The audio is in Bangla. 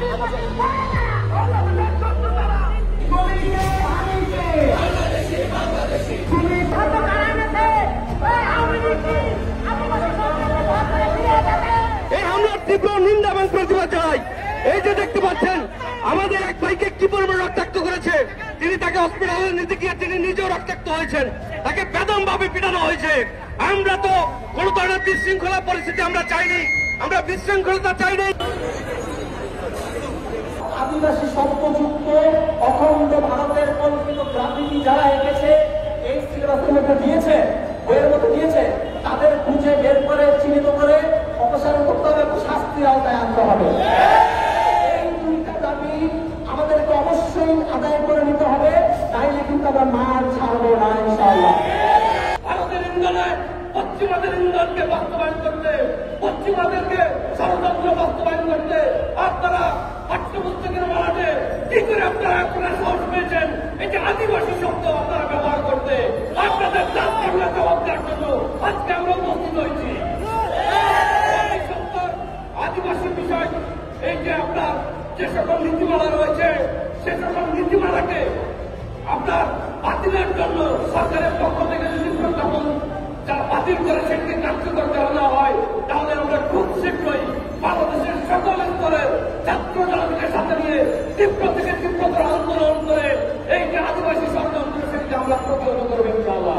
এই হামলার তীব্র নিন্দা এবং প্রতিবাদ জানাই। এই যে দেখতে পাচ্ছেন আমাদের এক ভাইকে কি পরিমাণ রক্তাক্ত করেছে, তিনি তাকে হসপিটালে নিতে গিয়ে তিনি নিজেও রক্তাক্ত হয়েছেন, তাকে বেদম ভাবে পিটানো হয়েছে। আমরা তো কোন ধরনের বিশৃঙ্খলা পরিস্থিতি আমরা চাইনি, আমরা বিশৃঙ্খলতা চাইনি। আদিবাসী শব্দযুক্ত অখণ্ড ভারতের কল্পিত গ্রাফিতি যারা এঁকেছে, এই সিলেবাসের মধ্যে দিয়েছে, বইয়ের মধ্যে দিয়েছে, তাদের খুঁজে বের করে চিহ্নিত করে অপসারণ করতে হবে এবং শাস্তির আওতায় আনতে হবে। এই দুইটা দাবি আমাদেরকে অবশ্যই আদায় করে নিতে হবে, তাইলে কিন্তু আমরা মার ছাড়বো না ইনশাআল্লাহ। ভারতের ইন্ধনে পশ্চিমাদের ইন্ধনকে বাস্তবায়ন করতে, পশ্চিমাদেরকে ষড়যন্ত্র বাস্তবায়ন করতে আপনারা পাঠ্যপুস্তকের মারাতে কি করে আপনারা সাহস পেয়েছেন এই যে আদিবাসী শব্দ আপনারা ব্যবহার করতে? আপনাদের দাসকাররা জবাব দেওয়ার জন্য আজকে আমরা উপস্থিত হয়েছি। এই শব্দ আদিবাসী বিষয়, এই যে আপনার যে সকল নীতিমালা রয়েছে সে সকল নীতিমালাকে আপনার বাতিলের জন্য সরকারের পক্ষ থেকে যদি প্রজ্ঞাপন যারা বাতিল করে সেটিকে কার্যকর করা না হয়, তাহলে আমরা খুব শীঘ্রই বাংলাদেশের সকল স্তরের ছাত্র জনতাকে সাথে নিয়ে তীব্র থেকে তীব্রতর আন্দোলন করে এই যে আদিবাসী ষড়যন্ত্র সেটিকে আমরা প্রতিহত করবো ইনশাআল্লাহ।